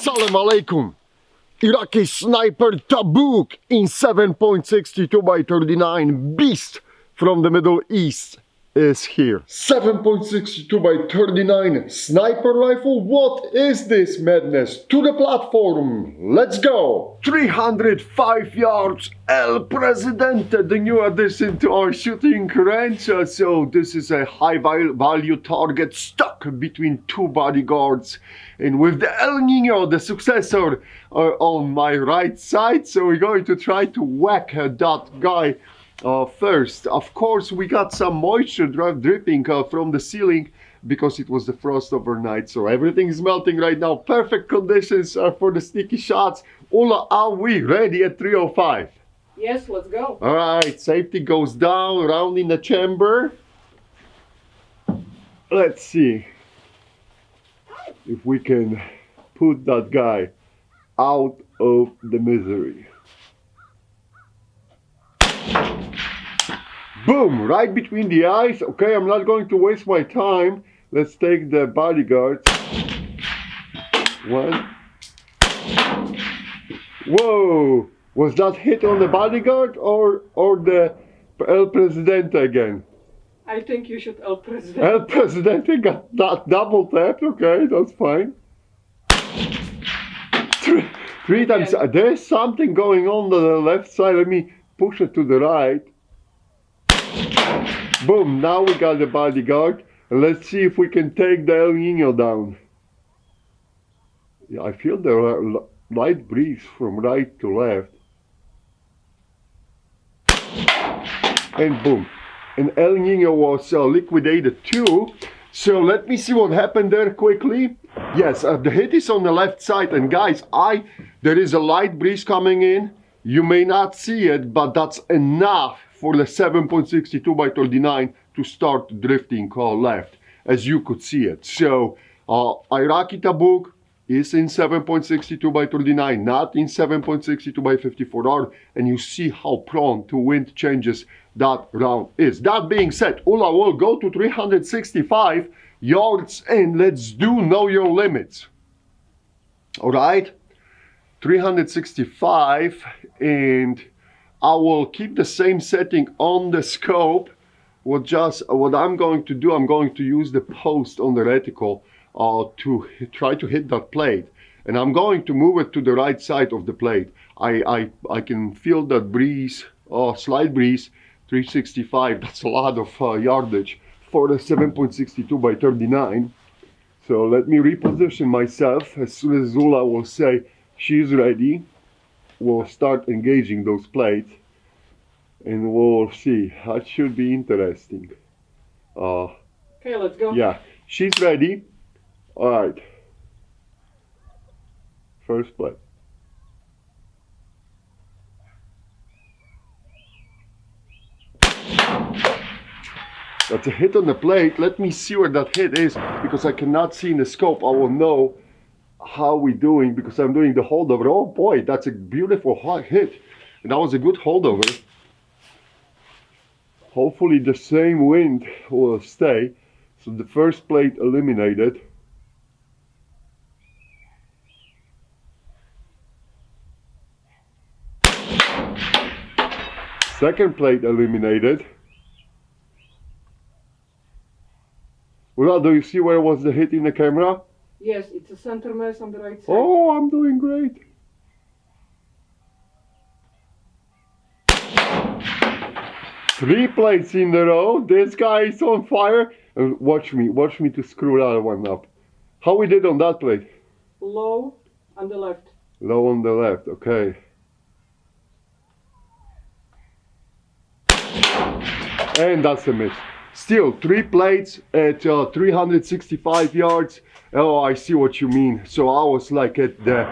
Salam alaikum. Iraqi sniper Tabuk in 7.62 by 39 beast from the Middle East is here. 7.62 by 39 sniper rifle. What is this madness? To the platform. Let's go. 305 yards. El Presidente, the new addition to our shooting range. So this is a high value target stuck between two bodyguards. And with the El Nino, the successor, on my right side. So we're going to try to whack that guy first. Of course, we got some moisture dripping from the ceiling because it was the frost overnight. So everything is melting right now. Perfect conditions for the sticky shots. Ula, are we ready at 305? Yes, let's go. All right, safety goes down, around in the chamber. Let's see if we can put that guy out of the misery. Boom, right between the eyes. Okay, I'm not going to waste my time. Let's take the bodyguards. One. Whoa, was that hit on the bodyguard or the El Presidente again? I think you should El Presidente. El Presidente got that double tapped. Okay, that's fine. Three times. There's something going on the left side. Let me push it to the right. Boom, now we got the bodyguard. Let's see if we can take the El Nino down. Yeah, I feel the light breeze from right to left. And boom. And El Nino was liquidated too. So let me see what happened there quickly. Yes, the hit is on the left side. And guys, there is a light breeze coming in. You may not see it, but that's enough for the 7.62 by 39 to start drifting left, as you could see it. So Iraqi Tabuk is in 7.62 by 39, not in 7.62 by 54R, and you see how prone to wind changes that round is. That being said, Ula will go to 365 yards and let's do know your limits. All right, 365, and I will keep the same setting on the scope. What I'm going to do, I'm going to use the post on the reticle to try to hit that plate, and I'm going to move it to the right side of the plate. I can feel that breeze, slight breeze. 365, that's a lot of yardage for the 7.62 by 39. So let me reposition myself. As soon as Zula will say she's ready, we'll start engaging those plates and we'll see. That should be interesting. Okay, let's go. Yeah, she's ready. All right. First plate. That's a hit on the plate. Let me see where that hit is, because I cannot see in the scope. I will know how we're doing because I'm doing the holdover. Oh boy, that's a beautiful hot hit. And that was a good holdover. Hopefully the same wind will stay. So the first plate eliminated. Second plate eliminated. Well, do you see where was the hit in the camera? Yes, it's a center mass on the right side. Oh, I'm doing great. Three plates in a row. This guy is on fire. And watch me to screw that one up. How we did on that plate? Low on the left. Low on the left, okay. And that's a miss. Still, three plates at 365 yards. Oh, I see what you mean. So I was like at the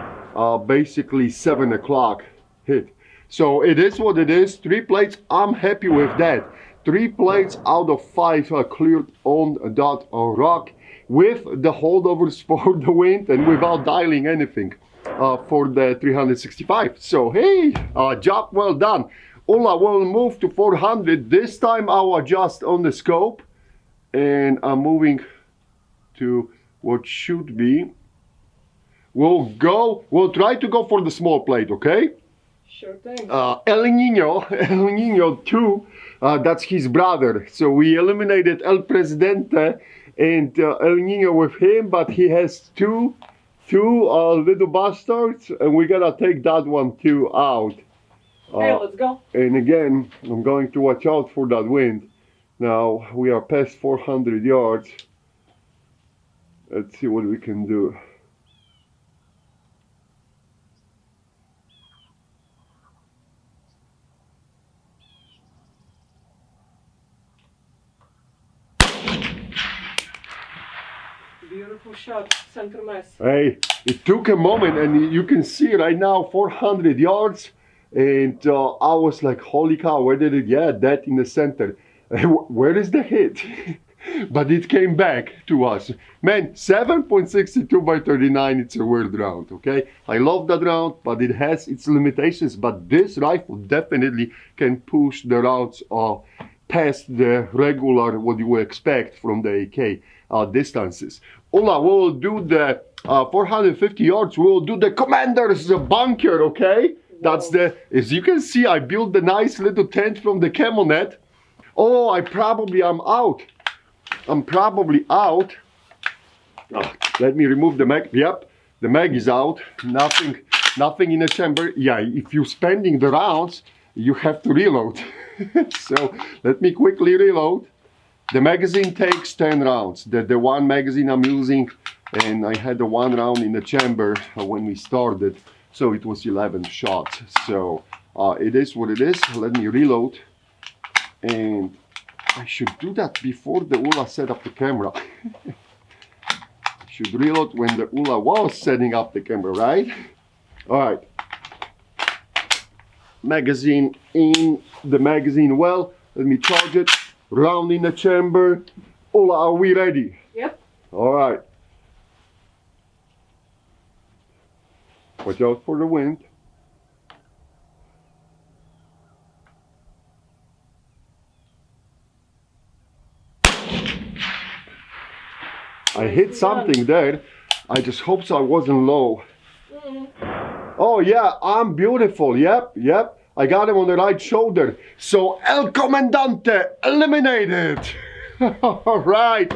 basically 7 o'clock hit. So it is what it is. Three plates, I'm happy with that. 3 plates out of 5 cleared on that rock with the holdovers for the wind and without dialing anything for the 365. So hey, job well done. Ula will move to 400. This time I'll adjust on the scope and I'm moving to what should be We'll try to go for the small plate, okay? Sure thing. El Nino 2, that's his brother. So we eliminated El Presidente and El Nino with him, but he has two little bastards, and we gotta take that one too out. Okay, let's go. And again, I'm going to watch out for that wind. Now we are past 400 yards. Let's see what we can do. Beautiful shot, center mass. Hey, it took a moment, and you can see right now 400 yards, and I was like, holy cow, where did it get? That in the center. Where is the hit? But it came back to us. Man, 7.62 by 39, it's a weird round, okay? I love that round, but it has its limitations. But this rifle definitely can push the rounds past the regular, what you would expect from the AK distances. Ola, we'll do the 450 yards, we'll do the commander's bunker, okay? That's the, as you can see, I built the nice little tent from the camel net. Oh, I'm out. I'm probably out. Let me remove the mag. Yep, the mag is out. Nothing in the chamber. Yeah, if you're spending the rounds, you have to reload. So let me quickly reload. The magazine takes 10 rounds. The one magazine I'm using, and I had the one round in the chamber when we started, so it was 11 shots. So it is what it is. Let me reload, and I should do that before the ULA set up the camera. I should reload when the ULA was setting up the camera, right? All right. Magazine in the magazine well. Let me charge it. Round in the chamber. Ola, are we ready? Yep. All right. Watch out for the wind. I hit something there. I just hope so I wasn't low. Oh yeah, I'm beautiful. Yep. I got him on the right shoulder. So El Comandante eliminated. All right.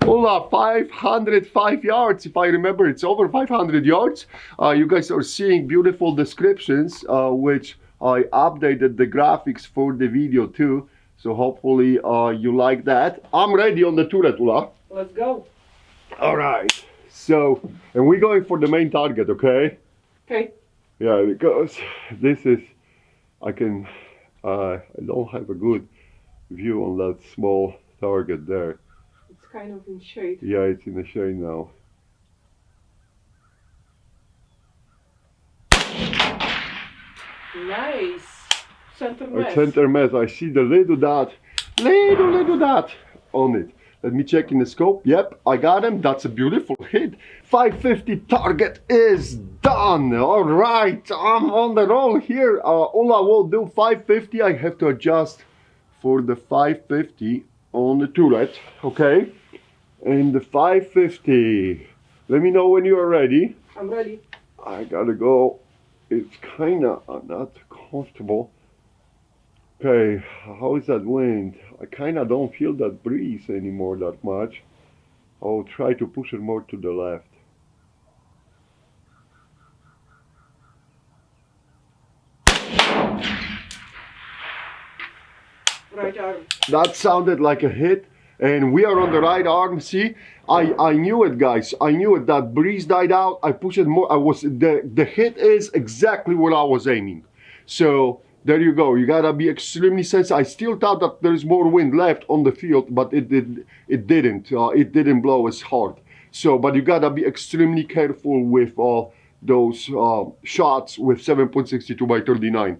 Ola, 505 yards. If I remember, it's over 500 yards. You guys are seeing beautiful descriptions, which I updated the graphics for the video too. So hopefully you like that. I'm ready on the turret, Ola. Let's go. All right. So, and we're going for the main target, okay? Okay. Yeah, because this is, I don't have a good view on that small target there. It's kind of in shade. Yeah, it's in the shade now. Nice. Center mass. Center mass, I see the little dot on it. Let me check in the scope. Yep, I got him. That's a beautiful hit. 550 target is done. All right, I'm on the roll here. Ola will do 550. I have to adjust for the 550 on the turret. Okay, and the 550. Let me know when you are ready. I'm ready. I gotta go. It's kind of not comfortable. Okay, how is that wind? I kind of don't feel that breeze anymore that much. I'll try to push it more to the left. Right arm. That sounded like a hit, and we are on the right arm. See, I knew it, guys. I knew it. That breeze died out. I pushed it more. The hit is exactly what I was aiming. So there you go. You gotta be extremely sensitive. I still thought that there's more wind left on the field, but it didn't. It didn't blow as hard. So, but you gotta be extremely careful with those shots with 7.62 by 39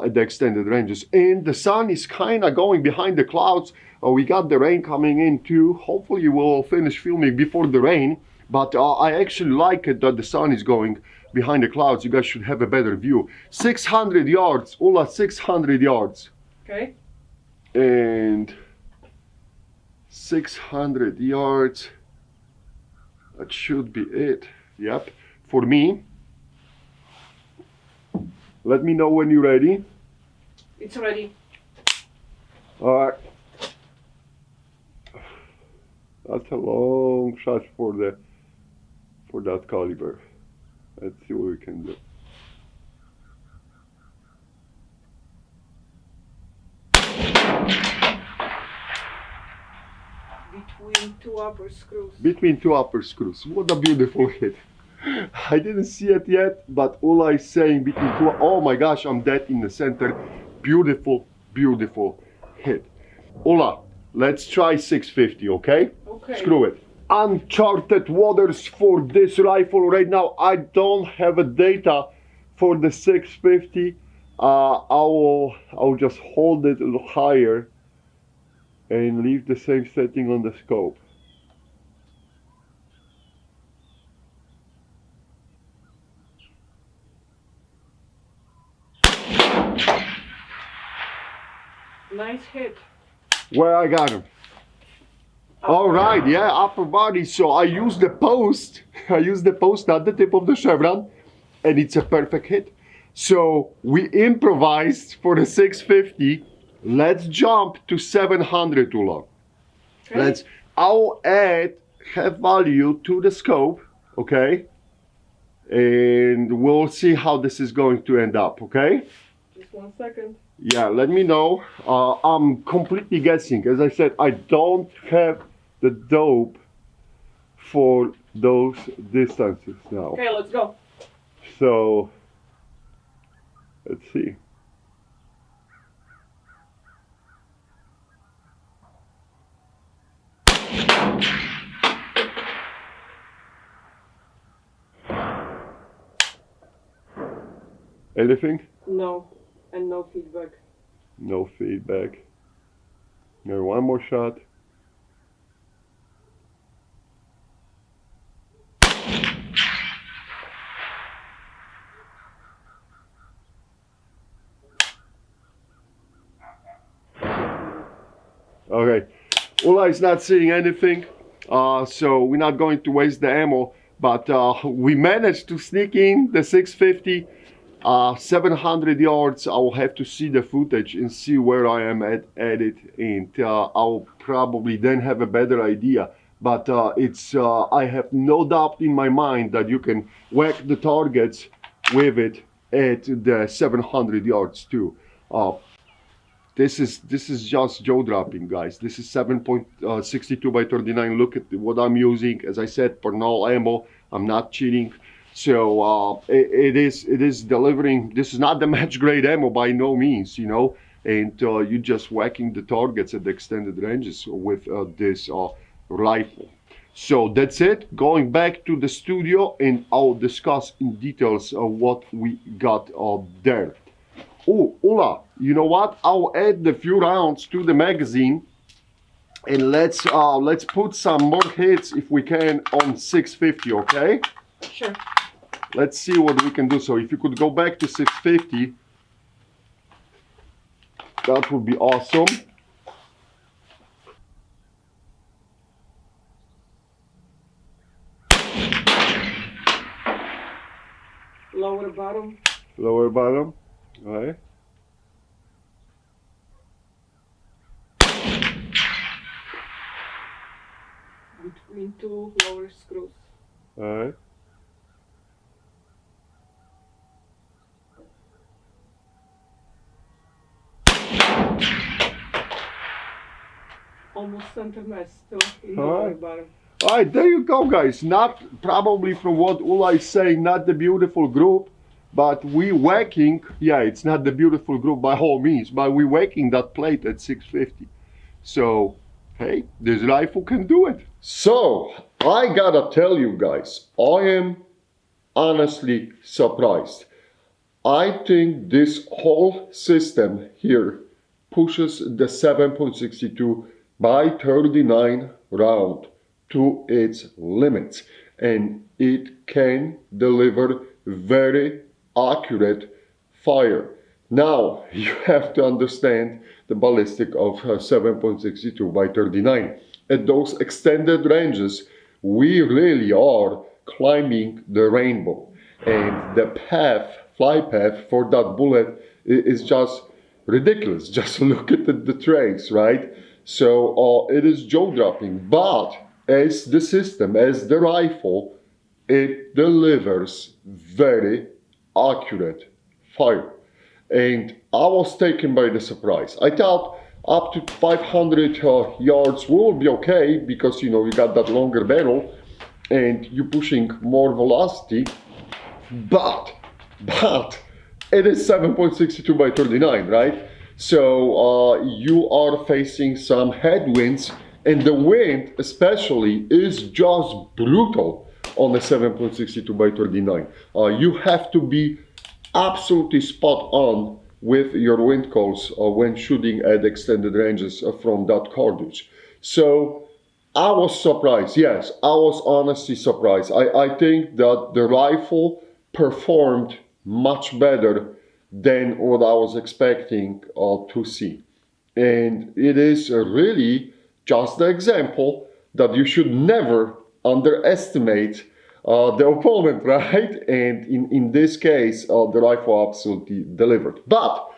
at the extended ranges. And the sun is kind of going behind the clouds. We got the rain coming in too. Hopefully we'll finish filming before the rain. But I actually like it that the sun is going behind the clouds. You guys should have a better view. 600 yards, Ola, 600 yards. Okay. And 600 yards. That should be it. Yep. for me. Let me know when you're ready. It's ready. Alright. That's a long shot for that caliber. Let's see what we can do. Between two upper screws. Between two upper screws. What a beautiful hit. I didn't see it yet, but Ula is saying between two. Oh my gosh, I'm dead in the center. Beautiful, beautiful hit. Ula, let's try 650, okay? Okay. Screw it. Uncharted waters for this rifle right now. I don't have a data for the 650. I'll just hold it a little higher and leave the same setting on the scope. Nice hit. Where I got him. All right, yeah, upper body. So I use the post. I use the post, not the tip of the chevron, and it's a perfect hit. So we improvised for the 650. Let's jump to 700, Ula. Okay. I'll add half value to the scope, okay? And we'll see how this is going to end up, okay? Just 1 second. Yeah, let me know. I'm completely guessing. As I said, I don't have the dope for those distances now. Okay, let's go. So, let's see. Anything? No. And no feedback. No feedback. Now one more shot. Okay, Ula is not seeing anything, so we're not going to waste the ammo, but we managed to sneak in the 650, 700 yards. I'll have to see the footage and see where I am at it, and I'll probably then have a better idea. But I have no doubt in my mind that you can whack the targets with it at the 700 yards too. This is just jaw dropping, guys. This is 7.62 by 39. Look at what I'm using. As I said, Pernal ammo. I'm not cheating. So it is delivering. This is not the match grade ammo by no means, you know. And you're just whacking the targets at the extended ranges with this rifle. So that's it. Going back to the studio, and I'll discuss in details what we got there. Oh, Ula, you know what? I'll add the few rounds to the magazine, and let's put some more hits if we can on 650, okay? Sure. Let's see what we can do. So if you could go back to 650, that would be awesome. Lower bottom. Lower bottom. All right. Between two lower screws. All right. Almost center mass still in All lower right. bottom. All right, there you go, guys. Not probably from what Ula is saying, not the beautiful group, but we whacking. Yeah, it's not the beautiful group by all means, but we whacking that plate at 650. So, hey, this rifle can do it. So, I gotta tell you guys, I am honestly surprised. I think this whole system here pushes the 7.62 by 39 round to its limits, and it can deliver very accurate fire. Now you have to understand the ballistic of 7.62 by 39. At those extended ranges, we really are climbing the rainbow. And the flight path for that bullet is just ridiculous. Just look at the trace, right? So it is jaw-dropping. But as the system, as the rifle, it delivers very accurate fire. And I was taken by the surprise. I thought up to 500 yards will be okay because you got that longer barrel and you're pushing more velocity, but it is 7.62 by 39, right? So you are facing some headwinds, and the wind especially is just brutal on the 7.62 by 39. You have to be absolutely spot on with your wind calls when shooting at extended ranges from that cartridge. So I was surprised. Yes, I was honestly surprised. I think that the rifle performed much better than what I was expecting to see. And it is really just the example that you should never underestimate the opponent, right? And in this case, the rifle absolutely delivered. But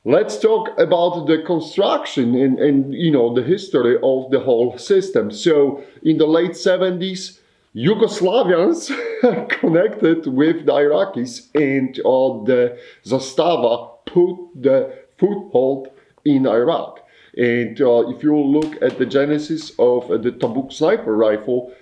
let's talk about the construction and the history of the whole system. So in the late 70s, Yugoslavians connected with the Iraqis, and the Zastava put the foothold in Iraq. And if you look at the genesis of the Tabuk sniper rifle,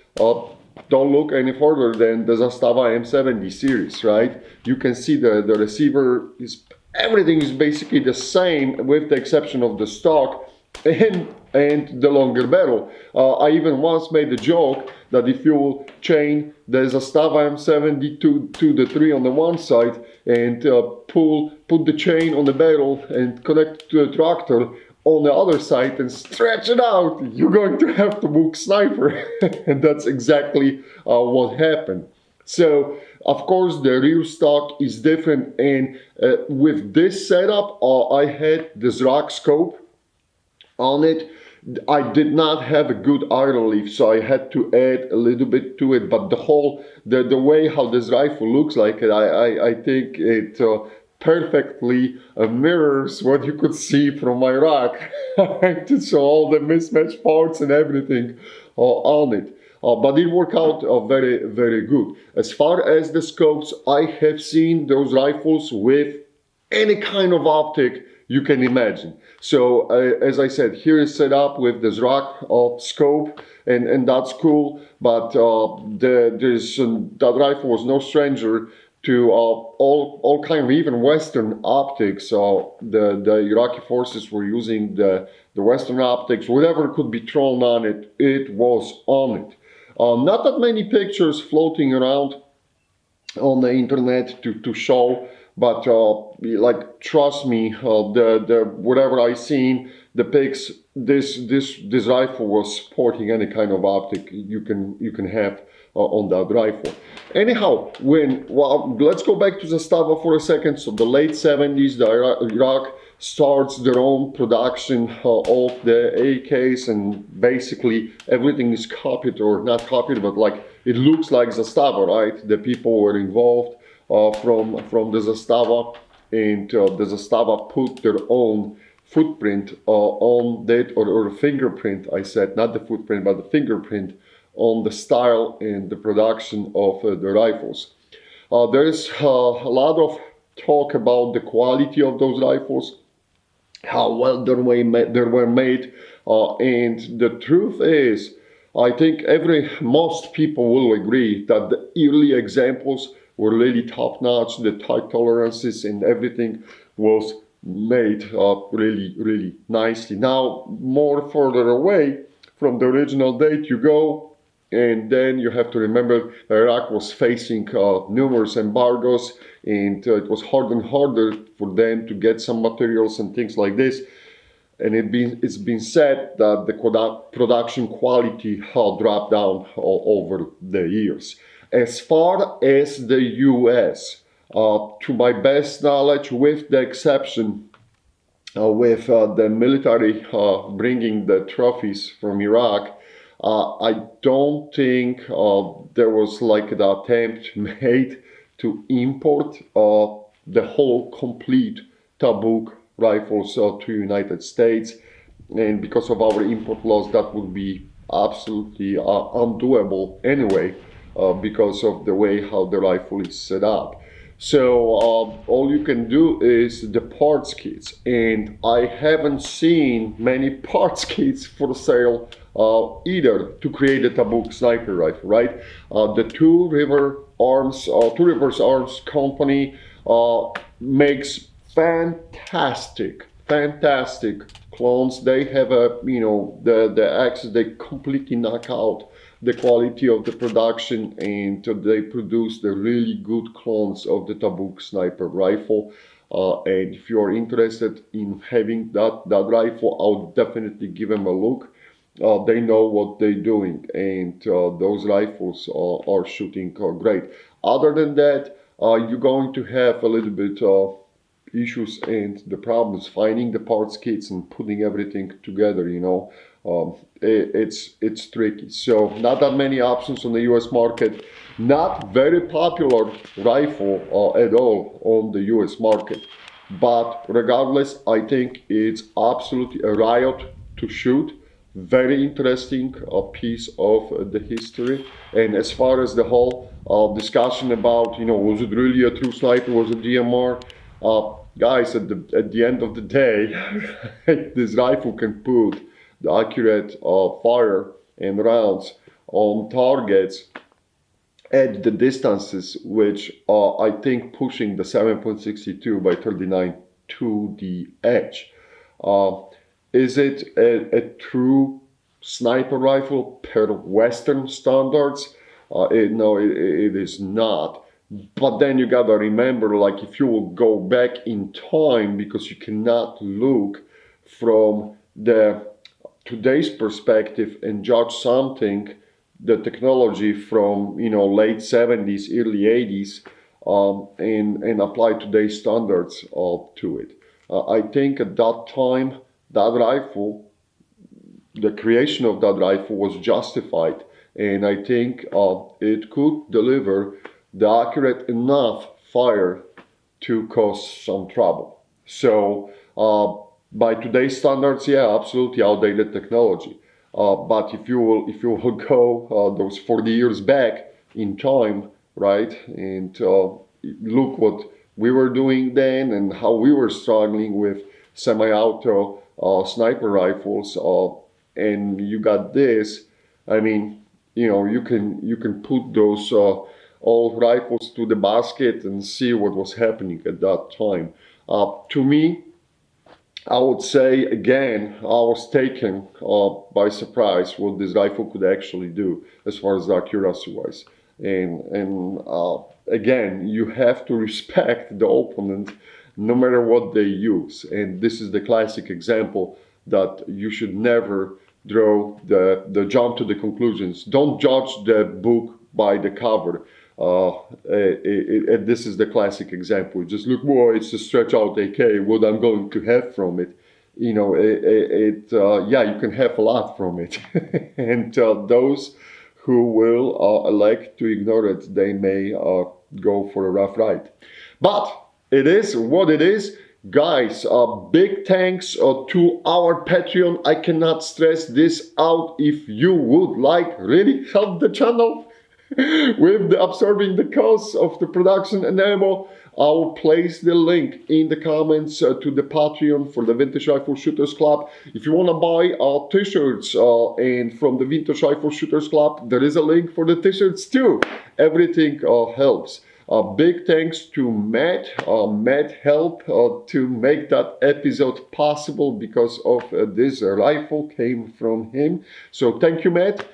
don't look any further than the Zastava M70 series, right? You can see the receiver is, everything is basically the same with the exception of the stock and the longer barrel. I even once made a joke that if you chain the Zastava M70 to the tree on the one side and put the chain on the barrel and connect it to the tractor on the other side and stretch it out, you're going to have to book sniper. And that's exactly what happened. So of course the rear stock is different, and with this setup I had this rock scope on it. I did not have a good eye relief, so I had to add a little bit to it, but the way how this rifle looks like, I think it perfectly mirrors what you could see from Iraq. So all the mismatched parts and everything on it. But it worked out very, very good. As far as the scopes, I have seen those rifles with any kind of optic you can imagine. So as I said, here is set up with this rock scope, and that's cool. But that rifle was no stranger to all kind of even Western optics. The Iraqi forces were using the Western optics. Whatever could be thrown on it, it was on it. Not that many pictures floating around on the internet to show, but like, trust me, the whatever I seen, the pics, this rifle was sporting any kind of optic you can have on that rifle. Anyhow, let's go back to Zastava for a second. So the late 70s, Iraq starts their own production of the AKs, and basically everything is copied, or not copied, but like it looks like Zastava, right? The people were involved from the Zastava, and the Zastava put their own footprint on that, or fingerprint, I said, not the footprint, but the fingerprint on the style and the production of the rifles. There's a lot of talk about the quality of those rifles, how well they were made, and the truth is, I think most people will agree that the early examples were really top-notch. The tight tolerances and everything was made really, really nicely. Now, more further away from the original date you go, and then you have to remember Iraq was facing numerous embargoes, and it was harder and harder for them to get some materials and things like this. And it's been said that the production quality dropped down over the years. As far as the US, to my best knowledge, with the exception with the military bringing the trophies from Iraq, I don't think there was like an attempt made to import the whole complete Tabuk rifles to United States, and because of our import laws, that would be absolutely undoable anyway, because of the way how the rifle is set up. So all you can do is the parts kits, and I haven't seen many parts kits for sale either to create a Tabuk sniper rifle, right? The Two Rivers Arms company makes fantastic clones. They have a, you know, the axes, they completely knock out the quality of the production, and they produce the really good clones of the Tabuk sniper rifle. And if you're interested in having that rifle, I'll definitely give them a look. They know what they're doing, and those rifles are shooting great. Other than that, you're going to have a little bit of issues and the problems finding the parts kits and putting everything together, you know. It's tricky. So not that many options on the US market, not very popular rifle at all on the US market, but regardless, I think it's absolutely a riot to shoot. Very interesting piece of the history. And as far as the whole discussion about, you know, was it really a true sniper, was it DMR, guys, at the end of the day, this rifle can put the accurate fire and rounds on targets at the distances which are, I think, pushing the 7.62 by 39 to the edge. Is it a true sniper rifle per Western standards? No, it is not. But then you gotta remember, like, if you will go back in time, because you cannot look from the today's perspective and judge something, the technology from, you know, late 70s, early 80s, and apply today's standards to it. I think at that time, that rifle, the creation of that rifle was justified, and I think it could deliver the accurate enough fire to cause some trouble. So by today's standards, yeah, absolutely outdated technology. But if you will go those 40 years back in time, right, and look what we were doing then and how we were struggling with semi-auto sniper rifles, and you got this. I mean, you know, you can put those old rifles to the basket and see what was happening at that time. To me, I would say again, I was taken by surprise what this rifle could actually do as far as accuracy wise. And again, you have to respect the opponent no matter what they use. And this is the classic example that you should never draw the jump to the conclusions. Don't judge the book by the cover. This is the classic example. Just look, boy, it's a stretch out AK, what I'm going to have from it. You know, yeah, you can have a lot from it. And those who will elect to ignore it, they may go for a rough ride. But it is what it is. Guys, big thanks to our Patreon. I cannot stress this out. If you would like really help the channel with the absorbing the costs of the production and ammo, I'll place the link in the comments to the Patreon for the Vintage Rifle Shooters Club. If you want to buy t-shirts and from the Vintage Rifle Shooters Club, there is a link for the t-shirts too. Everything helps. Big thanks to Matt. Matt helped to make that episode possible because of this rifle came from him. So thank you, Matt.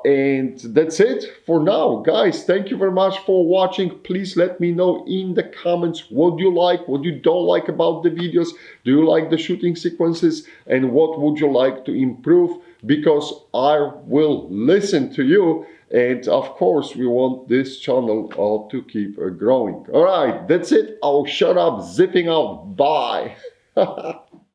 And that's it for now, guys. Thank you very much for watching. Please let me know in the comments what you like, what you don't like about the videos. Do you like the shooting sequences, and what would you like to improve? Because I will listen to you. And of course, we want this channel to keep growing. All right, that's it. I'll shut up, zipping out. Bye.